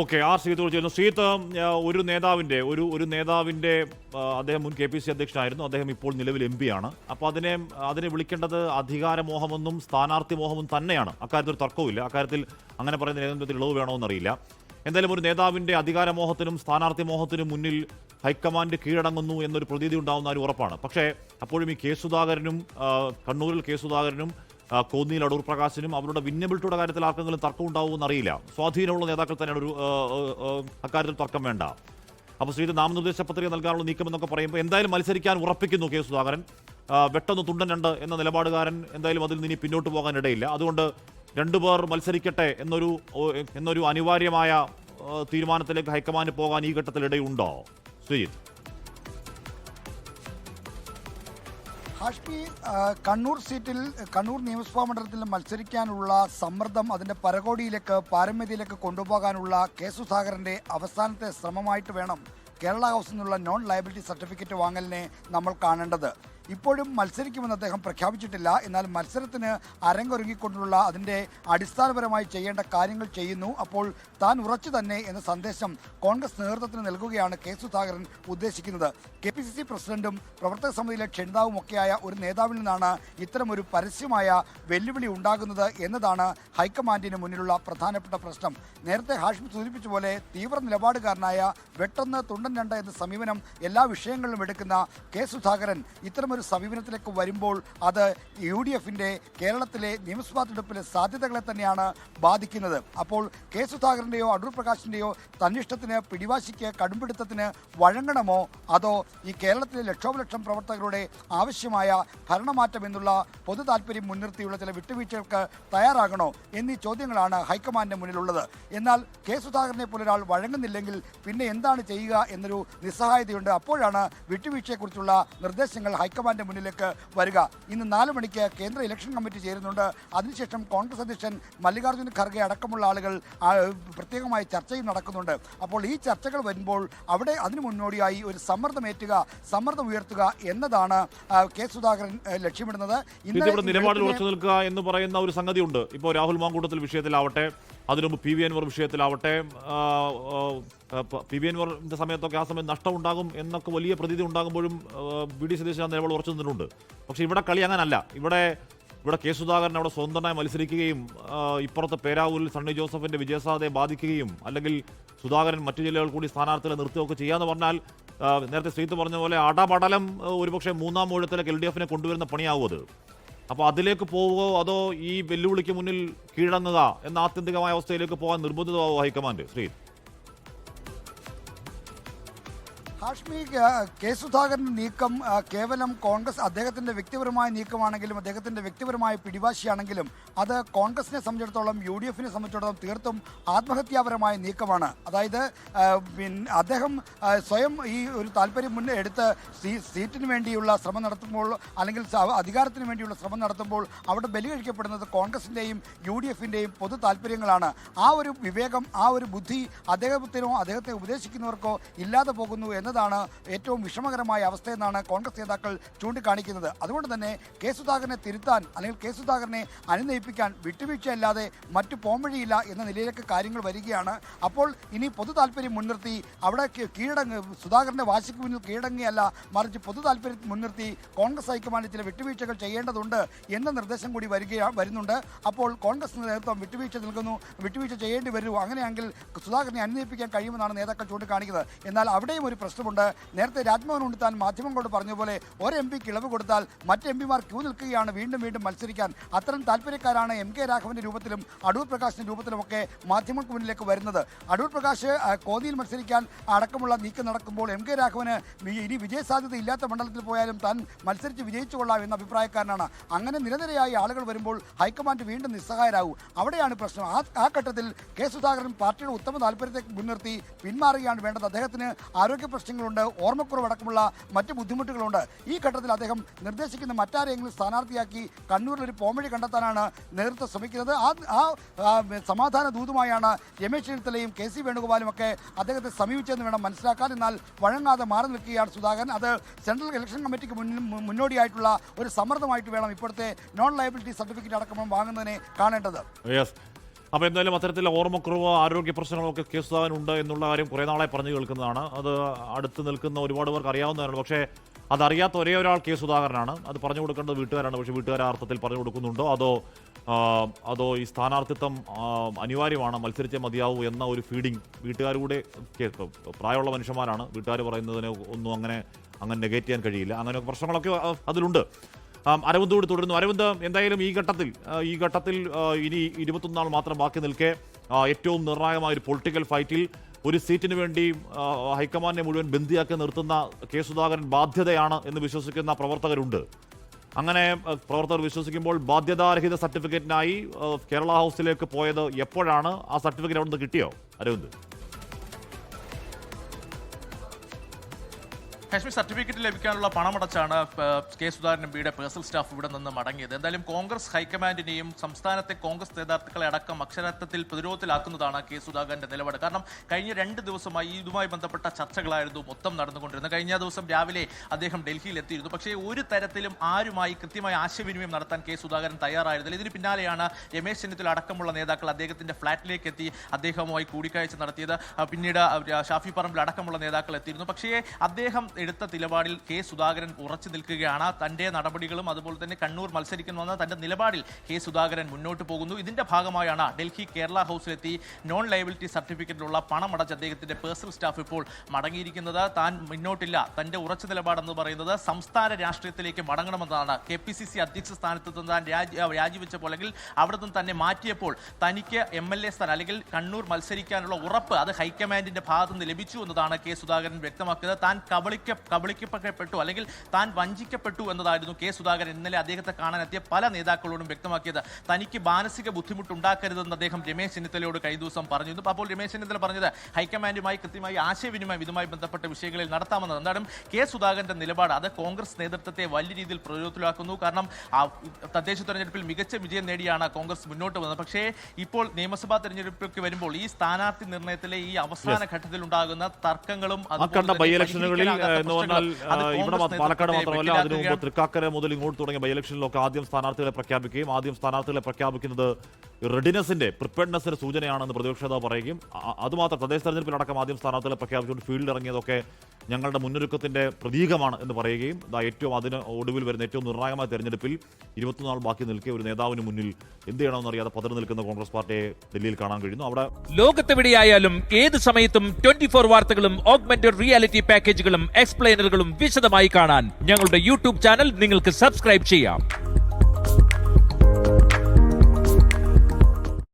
Okay, R ശ്രീത്തോട് ചേരുന്നു. ശ്രീത്ത്, ഒരു നേതാവിൻ്റെ അദ്ദേഹം മുൻ KPC അധ്യക്ഷനായിരുന്നു. അദ്ദേഹം ഇപ്പോൾ നിലവിൽ MP ആണ്. അപ്പോൾ അതിനെ വിളിക്കേണ്ടത് അധികാരമോഹമെന്നും സ്ഥാനാർത്ഥി മോഹമെന്നും തന്നെയാണ്. അക്കാര്യത്തിൽ ഒരു തർക്കവുമില്ല. അക്കാര്യത്തിൽ അങ്ങനെ പറയുന്ന ഏതെങ്കിലും ഇളവ് വേണമെന്നറിയില്ല. എന്തായാലും ഒരു നേതാവിൻ്റെ അധികാരമോഹത്തിനും സ്ഥാനാർത്ഥി മോഹത്തിനും മുന്നിൽ ഹൈക്കമാൻഡ് കീഴടങ്ങുന്നു എന്നൊരു പ്രതീതി ഉണ്ടാവുന്ന ഒരു ഉറപ്പാണ്. പക്ഷേ അപ്പോഴും ഈ കെ സുധാകരനും കണ്ണൂരിൽ കെ സുധാകരനും കോന്നിയിൽ അടൂർ പ്രകാശിനും അവരുടെ വിന്നബിലിറ്റിയുടെ കാര്യത്തിൽ ആർക്കെങ്കിലും തർക്കം ഉണ്ടാവുമെന്ന് അറിയില്ല. സ്വാധീനമുള്ള നേതാക്കൾ തന്നെയാണ് അക്കാര്യത്തിൽ തർക്കം വേണ്ട. അപ്പോൾ ശ്രീത് നാമനിർദ്ദേശ പത്രിക നൽകാനുള്ള നീക്കമെന്നൊക്കെ പറയുമ്പോൾ എന്തായാലും മത്സരിക്കാൻ ഉറപ്പിക്കുന്നു കെ സുധാകരൻ. വെട്ടൊന്ന് തുണ്ടൻ രണ്ട് എന്ന നിലപാടുകാരൻ എന്തായാലും അതിൽ നിന്ന് പിന്നോട്ട് പോകാൻ ഇടയില്ല. അതുകൊണ്ട് രണ്ടുപേർ മത്സരിക്കട്ടെ എന്നൊരു അനിവാര്യമായ തീരുമാനത്തിലേക്ക് ഹൈക്കമാൻഡ് പോകാൻ ഈ ഘട്ടത്തിൽ ഇടയുണ്ടോ ശ്രീജിത്ത്? ഹാഷ്മി, കണ്ണൂർ സീറ്റിൽ കണ്ണൂർ നിയമസഭാ മണ്ഡലത്തിൽ മത്സരിക്കാനുള്ള സമ്മർദ്ദം അതിൻ്റെ പരകോടിയിലേക്ക് പാരമ്യതയിലേക്ക് കൊണ്ടുപോകാനുള്ള കെ സുധാകരൻ്റെ അവസാനത്തെ ശ്രമമായിട്ട് വേണം കേരള ഹൗസിൽ നിന്നുള്ള നോൺ ലയബിലിറ്റി സർട്ടിഫിക്കറ്റ് വാങ്ങലിനെ നമ്മൾ കാണേണ്ടത്. ഇപ്പോഴും മത്സരിക്കുമെന്ന് അദ്ദേഹം പ്രഖ്യാപിച്ചിട്ടില്ല. എന്നാൽ മത്സരത്തിന് അരങ്ങൊരുങ്ങിക്കൊണ്ടുള്ള അതിൻ്റെ അടിസ്ഥാനപരമായി ചെയ്യേണ്ട കാര്യങ്ങൾ ചെയ്യുന്നു. അപ്പോൾ താൻ ഉറച്ചു തന്നെ എന്ന സന്ദേശം കോൺഗ്രസ് നേതൃത്വത്തിന് നൽകുകയാണ് കെ സുധാകരൻ ഉദ്ദേശിക്കുന്നത്. KPCC പ്രസിഡന്റും പ്രവർത്തക സമിതിയിലെ ക്ഷണിതാവും ഒക്കെയായ ഒരു നേതാവിൽ നിന്നാണ് ഇത്തരമൊരു പരസ്യമായ വെല്ലുവിളി ഉണ്ടാകുന്നത് എന്നതാണ് ഹൈക്കമാൻഡിന് മുന്നിലുള്ള പ്രധാനപ്പെട്ട പ്രശ്നം. നേരത്തെ ഹാഷ്മി സൂചിപ്പിച്ച പോലെ തീവ്ര നിലപാടുകാരനായ വെട്ടൊന്ന് തുണ്ടൻ രണ്ട് എന്ന സമീപനം എല്ലാ വിഷയങ്ങളിലും എടുക്കുന്ന കെ സുധാകരൻ ഇത്തരമൊരു സമീപനത്തിലേക്ക് വരുമ്പോൾ അത് UDFന്റെ കേരളത്തിലെ നിയമസഭാ തെരഞ്ഞെടുപ്പിലെ സാധ്യതകളെ തന്നെയാണ് ബാധിക്കുന്നത്. അപ്പോൾ കെ സുധാകരൻ്റെയോ അടൂർ പ്രകാശിൻ്റെയോ തന്നിഷ്ടത്തിന് പിടിവാശിക്ക് കടുംപിടുത്തത്തിന് വഴങ്ങണമോ, അതോ ഈ കേരളത്തിലെ ലക്ഷോപലക്ഷം പ്രവർത്തകരുടെ ആവശ്യമായ ഭരണമാറ്റം എന്നുള്ള പൊതു താല്പര്യം മുൻനിർത്തിയുള്ള ചില വിട്ടുവീഴ്ചകൾക്ക് തയ്യാറാകണോ എന്നീ ചോദ്യങ്ങളാണ് ഹൈക്കമാൻഡിന് മുന്നിലുള്ളത്. എന്നാൽ കെ സുധാകരനെ പോലൊരാൾ വഴങ്ങുന്നില്ലെങ്കിൽ പിന്നെ എന്താണ് ചെയ്യുക എന്നൊരു നിസ്സഹായതയുണ്ട്. അപ്പോഴാണ് വിട്ടുവീഴ്ചയെക്കുറിച്ചുള്ള നിർദ്ദേശങ്ങൾ ഹൈക്കമാൻഡിന്റെ മുന്നിലേക്ക് വരിക. ഇന്ന് 4 മണിക്ക് കേന്ദ്ര ഇലക്ഷൻ കമ്മിറ്റി ചേരുന്നുണ്ട്. അതിനുശേഷം കോൺഗ്രസ് അധ്യക്ഷൻ മല്ലികാർജ്ജുന ഖർഗെ അടക്കമുള്ള ആളുകൾ പ്രത്യേകമായി ചർച്ചയും നടക്കുന്നുണ്ട്. അപ്പോൾ ഈ ചർച്ചകൾ വരുമ്പോൾ അവിടെ അതിനു മുന്നോടിയായി ഒരു സമ്മർദ്ദം ഉയർത്തുക എന്നതാണ് കെ സുധാകരൻ ലക്ഷ്യമിടുന്നത്. നിലപാടിൽ ഉറച്ചു നിൽക്കുക എന്ന് പറയുന്ന ഒരു സംഗതിയുണ്ട്. ഇപ്പോൾ രാഹുൽ മാങ്കൂട്ടത്തിൽ വിഷയത്തിലാവട്ടെ, അതിനുമുമ്പ് PV അൻവർ വിഷയത്തിലാവട്ടെ, PV അൻവറിന്റെ സമയത്തൊക്കെ ആ സമയം നഷ്ടമുണ്ടാകും എന്നൊക്കെ വലിയ പ്രതീതി ഉണ്ടാകുമ്പോഴും VD സതീശൻ നിലപാട് ഉറച്ചു നിന്നിട്ടുണ്ട്. പക്ഷേ ഇവിടെ കളി അങ്ങനല്ല. ഇവിടെ കെ സുധാകരൻ അവിടെ സ്വതന്ത്രമായി മത്സരിക്കുകയും ഇപ്പുറത്തെ പേരാവൂരിൽ സണ്ണി ജോസഫിന്റെ വിജയസാധ്യതയെ ബാധിക്കുകയും അല്ലെങ്കിൽ സുധാകരൻ മറ്റു ജില്ലകൾ കൂടി സ്ഥാനാർത്ഥികളെ നിർത്തുകയൊക്കെ ചെയ്യാന്ന് പറഞ്ഞാൽ നേരത്തെ ശ്രീത്ത് പറഞ്ഞ പോലെ അടപടലം ഒരുപക്ഷെ മൂന്നാം ഊഴത്തിലേക്ക് LDFനെ കൊണ്ടുവരുന്ന പണിയാവും അത്. അപ്പോൾ അതിലേക്ക് പോവുകയോ അതോ ഈ വെല്ലുവിളിക്ക് മുന്നിൽ കീഴടങ്ങുക എന്ന ആത്യന്തികമായ അവസ്ഥയിലേക്ക് പോകാൻ നിർബന്ധിതമാവോ ഹൈക്കമാൻഡ്? ശ്രീത്ത്, ഹാഷ്മി, കെ സുധാകരൻ്റെ നീക്കം കേവലം കോൺഗ്രസ് അദ്ദേഹത്തിൻ്റെ വ്യക്തിപരമായ നീക്കമാണെങ്കിലും അദ്ദേഹത്തിൻ്റെ വ്യക്തിപരമായ പിടിവാശിയാണെങ്കിലും അത് കോൺഗ്രസിനെ സംബന്ധിച്ചിടത്തോളം UDFനെ സംബന്ധിച്ചിടത്തോളം തീർത്തും ആത്മഹത്യാപരമായ നീക്കമാണ്. അതായത് അദ്ദേഹം സ്വയം ഈ ഒരു താല്പര്യം മുന്നേ എടുത്ത് സീറ്റിന് വേണ്ടിയുള്ള ശ്രമം നടത്തുമ്പോൾ അല്ലെങ്കിൽ അധികാരത്തിന് വേണ്ടിയുള്ള ശ്രമം നടത്തുമ്പോൾ അവിടെ ബലി കഴിക്കപ്പെടുന്നത് കോൺഗ്രസിൻ്റെയും UDFൻ്റെയും പൊതു താല്പര്യങ്ങളാണ്. ആ ഒരു വിവേകം, ആ ഒരു ബുദ്ധി അദ്ദേഹത്തെ ഉപദേശിക്കുന്നവർക്കോ ഇല്ലാതെ പോകുന്നു എന്നതാണ് ഏറ്റവും വിഷമകരമായ അവസ്ഥയെന്നാണ് കോൺഗ്രസ് നേതാക്കൾ ചൂണ്ടിക്കാണിക്കുന്നത്. അതുകൊണ്ട് തന്നെ കെ സുധാകരനെ തിരുത്താൻ അല്ലെങ്കിൽ കെ സുധാകരനെ അനുനയിപ്പിക്കാൻ വിട്ടുവീഴ്ചയല്ലാതെ മറ്റു പോംവഴിയില്ല എന്ന നിലയിലേക്ക് കാര്യങ്ങൾ വരികയാണ്. അപ്പോൾ ഇനി പൊതു താല്പര്യം മുൻനിർത്തി അവിടെ സുധാകരന്റെ വാശിക്ക് മുന്നിൽ കീഴടങ്ങിയല്ല, മറിച്ച് പൊതു താല്പര്യം മുൻനിർത്തി കോൺഗ്രസ് ഹൈക്കമാൻഡ് ചില വിട്ടുവീഴ്ചകൾ ചെയ്യേണ്ടതുണ്ട് എന്ന നിർദ്ദേശം കൂടി വരുന്നുണ്ട്. അപ്പോൾ കോൺഗ്രസ് നേതൃത്വം വിട്ടുവീഴ്ച ചെയ്യേണ്ടി വരൂ. അങ്ങനെയെങ്കിൽ സുധാകരനെ അനുനയിപ്പിക്കാൻ കഴിയുമെന്നാണ് നേതാക്കൾ ചൂണ്ടിക്കാണിക്കുന്നത്. എന്നാൽ അവിടെയും ഒരു പ്രശ്നമുണ്ട്. നേരത്തെ രാജ്മോഹൻ ഉണ്ണിത്താൻ മാധ്യമങ്ങളോട് പറഞ്ഞ പോലെ ഒരു MP ഇളവ് കൊടുത്താൽ മറ്റ് MP മാർ ക്യൂ നിൽക്കുകയാണ് വീണ്ടും മത്സരിക്കാൻ. അത്തരം താല്പര്യക്കാരാണ് MK രാഘവന്റെ രൂപത്തിലും അടൂർ പ്രകാശിന്റെ രൂപത്തിലുമൊക്കെ മാധ്യമങ്ങൾക്ക് മുന്നിലേക്ക് വരുന്നത്. അടൂർ പ്രകാശ് കോന്നിയിൽ മത്സരിക്കാൻ അടക്കമുള്ള നീക്കം നടക്കുമ്പോൾ MK രാഘവന് ഇനി വിജയസാധ്യത ഇല്ലാത്ത മണ്ഡലത്തിൽ പോയാലും താൻ മത്സരിച്ച് വിജയിച്ചു കൊള്ളാം എന്ന അഭിപ്രായക്കാരനാണ്. അങ്ങനെ നിരനിരയായി ആളുകൾ വരുമ്പോൾ ഹൈക്കമാൻഡ് വീണ്ടും നിസ്സഹായരാകും. അവിടെയാണ് പ്രശ്നം. ആ ഘട്ടത്തിൽ കെ സുധാകരൻ പാർട്ടിയുടെ ഉത്തമ താല്പര്യത്തെ മുൻനിർത്തി പിന്മാറുകയാണ് വേണ്ടത്. അദ്ദേഹത്തിന് ആരോഗ്യ പ്രശ്നങ്ങളുണ്ട്, ഓർമ്മക്കുറവടക്കമുള്ള മറ്റ് ബുദ്ധിമുട്ടുകളുണ്ട്. ഈ ഘട്ടത്തിൽ അദ്ദേഹം നിർദ്ദേശിക്കുന്ന മറ്റാരെങ്കിലും സ്ഥാനാർത്ഥിയാക്കി കണ്ണൂരിൽ ഒരു പോംവഴി കണ്ടെത്താനാണ് നേതൃത്വം ശ്രമിക്കുന്നത്. സമാധാന ദൂതുമായാണ് രമേശ് ചെന്നിത്തലയും KC വേണുഗോപാലും ഒക്കെ അദ്ദേഹത്തെ സമീപിച്ചെന്ന് വേണം മനസ്സിലാക്കാൻ. എന്നാൽ വഴങ്ങാതെ മാറി നിൽക്കുകയാണ് സുധാകരൻ. അത് സെൻട്രൽ ഇലക്ഷൻ കമ്മിറ്റിക്ക് മുന്നോടിയായിട്ടുള്ള ഒരു സമ്മർദ്ദമായിട്ട് വേണം ഇപ്പോഴത്തെ നോൺ ലയബിലിറ്റി സർട്ടിഫിക്കറ്റ് അടക്കം വാങ്ങുന്നതിനെ കാണേണ്ടത്. അപ്പോൾ എന്തായാലും അത്തരത്തിൽ ഓർമ്മക്കുറവ് ആരോഗ്യ പ്രശ്നങ്ങളൊക്കെ കെ സുധാകരനുണ്ട് എന്നുള്ള കാര്യം കുറേ നാളെ പറഞ്ഞു കേൾക്കുന്നതാണ്. അത് അടുത്ത് നിൽക്കുന്ന ഒരുപാട് പേർക്ക് അറിയാവുന്നതാണ്. പക്ഷേ അതറിയാത്ത ഒരേ ഒരാൾ കെ സുധാകരനാണ്. അത് പറഞ്ഞു കൊടുക്കേണ്ടത് വീട്ടുകാരാണ്. പക്ഷേ വീട്ടുകാർ ആ അർത്ഥത്തിൽ പറഞ്ഞു കൊടുക്കുന്നുണ്ടോ അതോ ഈ സ്ഥാനാർത്ഥിത്വം അനിവാര്യമാണ്, മത്സരിച്ചേ മതിയാവൂ എന്ന ഒരു ഫീഡിങ് വീട്ടുകാരുടെ പ്രായമുള്ള മനുഷ്യന്മാരാണ്. വീട്ടുകാർ പറയുന്നതിന് ഒന്നും അങ്ങനെ നെഗേറ്റ് ചെയ്യാൻ കഴിയില്ല. അങ്ങനെ പ്രശ്നങ്ങളൊക്കെ അതിലുണ്ട്. അരവിന്ദ് കൂടി തുടരുന്നു. അരവിന്ദ്, എന്തായാലും ഈ ഘട്ടത്തിൽ ഇനി 21 നാൾ മാത്രം ബാക്കി നിൽക്കെ ഏറ്റവും നിർണായകമായ ഒരു പൊളിറ്റിക്കൽ ഫൈറ്റിൽ ഒരു സീറ്റിന് വേണ്ടി ഹൈക്കമാൻഡിനെ മുഴുവൻ ബന്ദിയാക്കി നിർത്തുന്ന കെ സുധാകരൻ ബാധ്യതയാണ് എന്ന് വിശ്വസിക്കുന്ന പ്രവർത്തകരുണ്ട്. അങ്ങനെ പ്രവർത്തകർ വിശ്വസിക്കുമ്പോൾ ബാധ്യതാരഹിത സർട്ടിഫിക്കറ്റിനായി കേരള ഹൗസിലേക്ക് പോയത് എപ്പോഴാണ്? ആ സർട്ടിഫിക്കറ്റ് അവിടെ നിന്ന് കിട്ടിയോ അരവിന്ദ്? കാശ്മീർ സർട്ടിഫിക്കറ്റ് ലഭിക്കാനുള്ള പണമടച്ചാണ് കെ സുധാകരൻ എംപിയുടെ പേഴ്സണൽ സ്റ്റാഫ് ഇവിടെ നിന്ന് മടങ്ങിയത്. എന്തായാലും കോൺഗ്രസ് ഹൈക്കമാൻഡിനെയും സംസ്ഥാനത്തെ കോൺഗ്രസ് നേതാക്കളെ അടക്കം അക്ഷരാർത്ഥത്തിൽ പ്രതിരോധത്തിലാക്കുന്നതാണ് കെ സുധാകരന്റെ നിലപാട്. കാരണം കഴിഞ്ഞ 2 ദിവസമായി ഇതുമായി ബന്ധപ്പെട്ട ചർച്ചകളായിരുന്നു മൊത്തം നടന്നുകൊണ്ടിരുന്നത്. കഴിഞ്ഞ ദിവസം രാവിലെ അദ്ദേഹം ഡൽഹിയിൽ എത്തിയിരുന്നു. പക്ഷേ ഒരു തരത്തിലും ആരുമായി കൃത്യമായ ആശയവിനിമയം നടത്താൻ കെ സുധാകരൻ തയ്യാറായിരുന്നില്ല. ഇതിന് പിന്നാലെയാണ് രമേശ് ചെന്നിത്തല അടക്കമുള്ള നേതാക്കൾ അദ്ദേഹത്തിന്റെ ഫ്ളാറ്റിലേക്ക് എത്തി അദ്ദേഹവുമായി കൂടിക്കാഴ്ച നടത്തിയത്. പിന്നീട് ഷാഫി പറമ്പിൽ അടക്കമുള്ള നേതാക്കൾ എത്തിയിരുന്നു. പക്ഷേ അദ്ദേഹം എടുത്ത നിലപാടിൽ കെ സുധാകരൻ ഉറച്ചു നിൽക്കുകയാണ്. തന്റെ നടപടികളും അതുപോലെ തന്നെ കണ്ണൂർ മത്സരിക്കുന്നുവെന്ന തന്റെ നിലപാടിൽ കെ സുധാകരൻ മുന്നോട്ട് പോകുന്നു. ഇതിന്റെ ഭാഗമായാണ് ഡൽഹി കേരള ഹൗസിലെത്തി നോൺ ലയബിലിറ്റി സർട്ടിഫിക്കറ്റിലുള്ള പണമടച്ച് അദ്ദേഹത്തിന്റെ പേഴ്സണൽ സ്റ്റാഫ് ഇപ്പോൾ മടങ്ങിയിരിക്കുന്നത്. താൻ മുന്നോട്ടില്ല, തന്റെ ഉറച്ച നിലപാടെന്ന് പറയുന്നത് സംസ്ഥാന രാഷ്ട്രീയത്തിലേക്ക് മടങ്ങണമെന്നതാണ്. KPCC അധ്യക്ഷ സ്ഥാനത്ത് നിന്ന് താൻ രാജിവെച്ചപ്പോൾ അല്ലെങ്കിൽ അവിടെ നിന്ന് തന്നെ മാറ്റിയപ്പോൾ തനിക്ക് MLA സ്ഥാനം അല്ലെങ്കിൽ കണ്ണൂർ മത്സരിക്കാനുള്ള ഉറപ്പ് അത് ഹൈക്കമാൻഡിന്റെ ഭാഗത്തു നിന്ന് ലഭിച്ചു എന്നതാണ് കെ സുധാകരൻ വ്യക്തമാക്കിയത്. താൻ കബളിക്കപ്പെട്ടു അല്ലെങ്കിൽ താൻ വഞ്ചിക്കപ്പെട്ടു എന്നതായിരുന്നു കെ സുധാകരൻ ഇന്നലെ അദ്ദേഹത്തെ കാണാനെത്തിയ പല നേതാക്കളോടും വ്യക്തമാക്കിയത്. തനിക്ക് മാനസിക ബുദ്ധിമുട്ടുണ്ടാക്കരുതെന്ന് അദ്ദേഹം രമേശ് ചെന്നിത്തലയോട് കഴിഞ്ഞ ദിവസം പറഞ്ഞിരുന്നു. അപ്പോൾ രമേശ് ചെന്നിത്തല പറഞ്ഞത് ഹൈക്കമാൻഡുമായി കൃത്യമായി ആശയവിനിമയം ഇതുമായി ബന്ധപ്പെട്ട വിഷയങ്ങളിൽ നടത്താമെന്നത്. എന്തായാലും കെ സുധാകരന്റെ നിലപാട് അത് കോൺഗ്രസ് നേതൃത്വത്തെ വലിയ രീതിയിൽ പ്രതിരോധത്തിലാക്കുന്നു. കാരണം തദ്ദേശ തെരഞ്ഞെടുപ്പിൽ മികച്ച വിജയം നേടിയാണ് കോൺഗ്രസ് മുന്നോട്ട് വന്നത്. പക്ഷേ ഇപ്പോൾ നിയമസഭാ തെരഞ്ഞെടുപ്പിലേക്ക് വരുമ്പോൾ ഈ സ്ഥാനാർത്ഥി നിർണയത്തിലെ ഈ അവസാന ഘട്ടത്തിൽ ഉണ്ടാകുന്ന തർക്കങ്ങളും എന്ന് പറഞ്ഞാൽ ഇവിടെ പാലക്കാട് മാത്രമല്ല, അതിനു മുമ്പ് തൃക്കാക്കര മുതൽ ഇങ്ങോട്ട് തുടങ്ങിയ ബൈ ഇലക്ഷനിലൊക്കെ ആദ്യം സ്ഥാനാർത്ഥികളെ പ്രഖ്യാപിക്കുകയും ആദ്യം സ്ഥാനാർത്ഥികളെ പ്രഖ്യാപിക്കുന്നത് റെഡിനെസിന്റെ പ്രിപ്പയർനെസിന്റെ സൂചനയാണെന്ന് പ്രതിപക്ഷ നേതാവ് പറയുകയും അതുമാത്രം തദ്ദേശ തെരഞ്ഞെടുപ്പിലടക്കം ആദ്യം സ്ഥാനാർത്ഥികളെ പ്രഖ്യാപിച്ചുകൊണ്ട് ഫീൽഡിൽ ഇറങ്ങിയതൊക്കെ ഞങ്ങളുടെ മുന്നൊരുക്കത്തിന്റെ പ്രതീകമാണ് എന്ന് പറയുകയും ഏറ്റവും അതിന് ഒടുവിൽ വരുന്ന ഏറ്റവും നിർണായകമായ തെരഞ്ഞെടുപ്പിൽ 21 നാൾ ബാക്കി നിൽക്കെ ഒരു നേതാവിന് മുന്നിൽ എന്ത് ചെയ്യണമെന്ന് അറിയാതെ പതറി നിൽക്കുന്ന കോൺഗ്രസ് പാർട്ടിയെ ഡൽഹിയിൽ കാണാൻ കഴിയുന്നു. അവിടെ ലോകത്തെവിടെയായാലും ഏത് സമയത്തും 24 വാർത്തകളും ഓഗ്മെന്റഡ് റിയാലിറ്റി പാക്കേജുകളും എക്സ്പ്ലെയിനറുകളും വിശദമായി കാണാൻ ഞങ്ങളുടെ യൂട്യൂബ് ചാനൽ നിങ്ങൾക്ക് സബ്സ്ക്രൈബ് ചെയ്യാം.